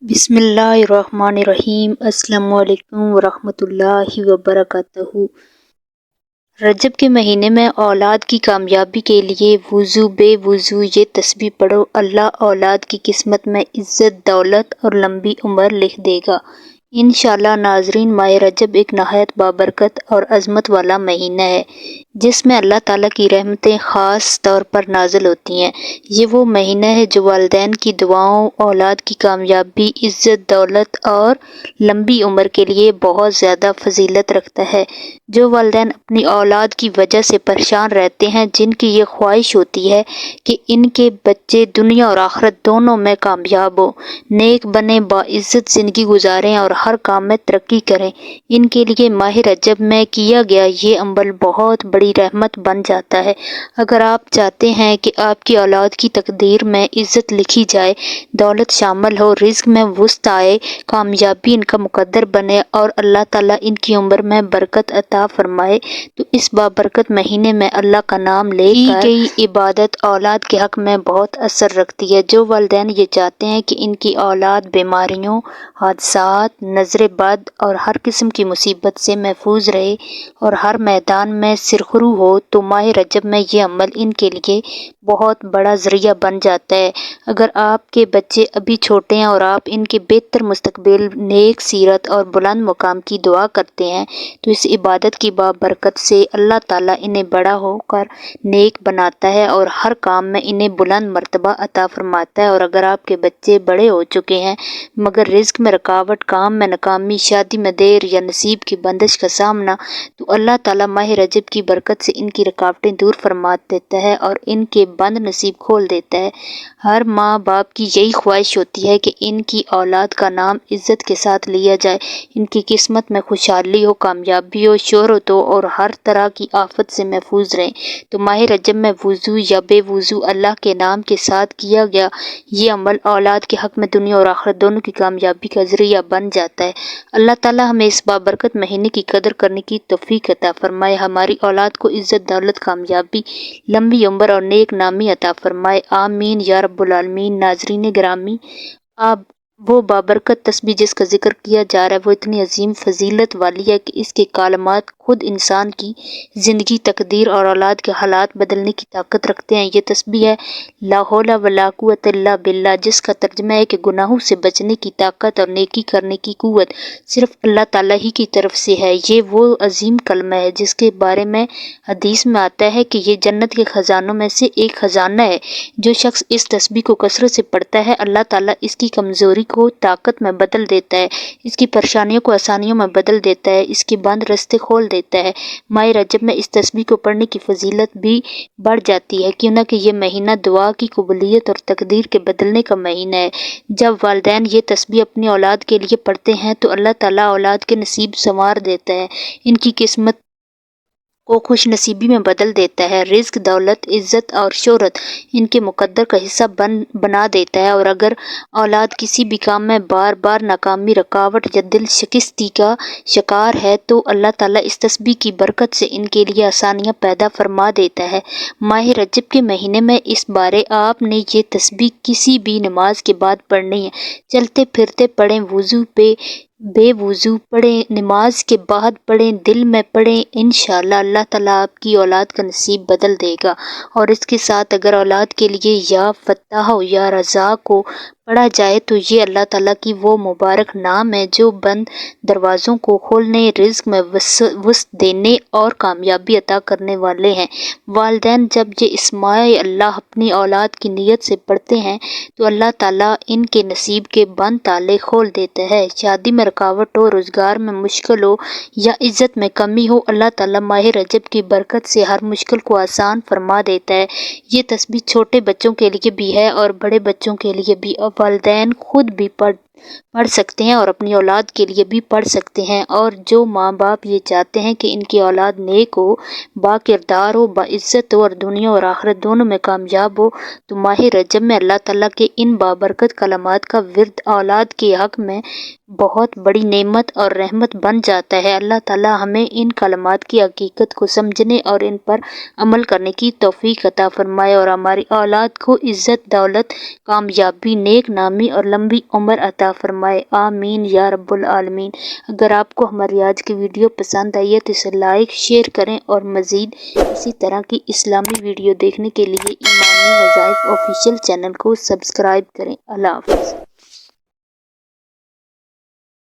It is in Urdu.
بسم اللہ الرحمن الرحیم۔ السلام علیکم ورحمۃ اللہ وبرکاتہ۔ رجب کے مہینے میں اولاد کی کامیابی کے لیے وضو بے وضو یہ تسبیح پڑھو، اللہ اولاد کی قسمت میں عزت، دولت اور لمبی عمر لکھ دے گا انشاءاللہ۔ ناظرین، ماہ رجب ایک نہایت بابرکت اور عظمت والا مہینہ ہے جس میں اللہ تعالیٰ کی رحمتیں خاص طور پر نازل ہوتی ہیں۔ یہ وہ مہینہ ہے جو والدین کی دعاؤں، اولاد کی کامیابی، عزت، دولت اور لمبی عمر کے لیے بہت زیادہ فضیلت رکھتا ہے۔ جو والدین اپنی اولاد کی وجہ سے پریشان رہتے ہیں، جن کی یہ خواہش ہوتی ہے کہ ان کے بچے دنیا اور آخرت دونوں میں کامیاب ہوں، نیک بنیں، باعزت زندگی گزاریں اور ہر کام میں ترقی کریں، ان کے لیے ماہ رجب میں کیا گیا یہ عمل بہت بڑی رحمت بن جاتا ہے۔ اگر آپ چاہتے ہیں کہ آپ کی اولاد کی تقدیر میں عزت لکھی جائے، دولت شامل ہو، رزق میں وسعت آئے، کامیابی ان کا مقدر بنے اور اللہ تعالیٰ ان کی عمر میں برکت عطا فرمائے، تو اس بابرکت مہینے میں اللہ کا نام لے کر کی گئی عبادت اولاد کے حق میں بہت اثر رکھتی ہے۔ جو والدین یہ چاہتے ہیں کہ ان کی اولاد بیماریوں، حادثات، نظر بد اور ہر قسم کی مصیبت سے محفوظ رہے اور ہر میدان میں سرخرو ہو، تو ماہ رجب میں یہ عمل ان کے لیے بہت بڑا ذریعہ بن جاتا ہے۔ اگر آپ کے بچے ابھی چھوٹے ہیں اور آپ ان کے بہتر مستقبل، نیک سیرت اور بلند مقام کی دعا کرتے ہیں، تو اس عبادت کی بابرکت سے اللہ تعالیٰ انہیں بڑا ہو کر نیک بناتا ہے اور ہر کام میں انہیں بلند مرتبہ عطا فرماتا ہے۔ اور اگر آپ کے بچے بڑے ہو چکے ہیں مگر رزق میں رکاوٹ، کام میں ناکامی، شادی میں دیر یا نصیب کی بندش کا سامنا، تو اللہ تعالیٰ ماہ رجب کی برکت سے ان کی رکاوٹیں دور فرما دیتا ہے اور ان کے بند نصیب کھول دیتا ہے۔ ہر ماں باپ کی یہی خواہش ہوتی ہے کہ ان کی اولاد کا نام عزت کے ساتھ لیا جائے، ان کی قسمت میں خوشحالی ہو، کامیابی ہو، شہرت ہو اور ہر طرح کی آفت سے محفوظ رہیں۔ تو ماہ رجب میں وضو یا بے وضو اللہ کے نام کے ساتھ کیا گیا یہ عمل اولاد کے حق میں دنیا اور آخرت دونوں کی کامیابی کا ذریعہ بن جاتا ہے۔ اللہ تعالیٰ ہمیں اس بابرکت مہینے کی قدر کرنے کی توفیق عطا فرمائے، ہماری اولاد کو عزت، دولت، کامیابی، لمبی عمر اور نیک نامی عطا فرمائے، آمین یا رب العالمین۔ ناظرین گرامی، اب وہ بابرکت تسبیح جس کا ذکر کیا جا رہا ہے وہ اتنی عظیم فضیلت والی ہے کہ اس کے کلمات خود انسان کی زندگی، تقدیر اور اولاد کے حالات بدلنے کی طاقت رکھتے ہیں۔ یہ تسبیح ہے لا حول ولا قوت الا باللہ، جس کا ترجمہ ہے کہ گناہوں سے بچنے کی طاقت اور نیکی کرنے کی قوت صرف اللہ تعالیٰ ہی کی طرف سے ہے۔ یہ وہ عظیم کلمہ ہے جس کے بارے میں حدیث میں آتا ہے کہ یہ جنت کے خزانوں میں سے ایک خزانہ ہے۔ جو شخص اس تسبیح کو کثرت سے پڑھتا ہے، اللہ تعالیٰ اس کی کمزوری کو طاقت میں بدل دیتا ہے، اس کی پریشانیوں کو آسانیوں میں بدل دیتا ہے، اس کے بند راستے کھول دیتا ہے۔ ماہ رجب میں اس تسبیح کو پڑھنے کی فضیلت بھی بڑھ جاتی ہے، کیوں نہ کہ یہ مہینہ دعا کی قبولیت اور تقدیر کے بدلنے کا مہینہ ہے۔ جب والدین یہ تسبیح اپنی اولاد کے لیے پڑھتے ہیں تو اللہ تعالیٰ اولاد کے نصیب سنوار دیتا ہے، ان کی قسمت کو خوش نصیبی میں بدل دیتا ہے، رزق، دولت، عزت اور شہرت ان کے مقدر کا حصہ بنا دیتا ہے۔ اور اگر اولاد کسی بھی کام میں بار بار ناکامی، رکاوٹ یا دل شکستی کا شکار ہے تو اللہ تعالیٰ اس تسبیح کی برکت سے ان کے لیے آسانیاں پیدا فرما دیتا ہے۔ ماہ رجب کے مہینے میں اس بارے آپ نے یہ تسبیح کسی بھی نماز کے بعد پڑھنی ہے، چلتے پھرتے پڑھیں، وضو پہ بے وضو پڑھیں، نماز کے بعد پڑھیں، دل میں پڑھیں، انشاءاللہ اللہ تعالیٰ آپ کی اولاد کا نصیب بدل دے گا۔ اور اس کے ساتھ اگر اولاد کے لیے یا فتح ہو یا رزاق کو پڑھا جائے تو یہ اللہ تعالیٰ کی وہ مبارک نام ہے جو بند دروازوں کو کھولنے، رزق میں وسعت دینے اور کامیابی عطا کرنے والے ہیں۔ والدین جب یہ اسماء اللہ اپنی اولاد کی نیت سے پڑھتے ہیں تو اللہ تعالیٰ ان کے نصیب کے بند تالے کھول دیتا ہے۔ شادی میں رکاوٹ ہو، روزگار میں مشکل ہو یا عزت میں کمی ہو، اللہ تعالیٰ ماہ رجب کی برکت سے ہر مشکل کو آسان فرما دیتا ہے۔ یہ تسبیح چھوٹے بچوں کے لیے بھی ہے اور بڑے بچوں کے لیے بھی، والدین خود بھی پڑھ سکتے ہیں اور اپنی اولاد کے لیے بھی پڑھ سکتے ہیں۔ اور جو ماں باپ یہ چاہتے ہیں کہ ان کی اولاد نیک ہو، با کردار ہو، باعزت ہو اور دنیا اور آخرت دونوں میں کامیاب ہو، تو ماہ رجب میں اللہ تعالیٰ کے ان بابرکت کلمات کا ورد اولاد کے حق میں بہت بڑی نعمت اور رحمت بن جاتا ہے۔ اللہ تعالیٰ ہمیں ان کلمات کی حقیقت کو سمجھنے اور ان پر عمل کرنے کی توفیق عطا فرمائے اور ہماری اولاد کو عزت، دولت، کامیابی، نیک نامی اور لمبی عمر عطا فرمائے، آمین یا رب العالمین۔ اگر آپ کو ہماری آج کی ویڈیو پسند آئی ہے تو اسے لائک، شیئر کریں اور مزید اسی طرح کی اسلامی ویڈیو دیکھنے کے لیے ایمانی وظائف آفیشیل چینل کو سبسکرائب کریں۔ اللہ حافظ۔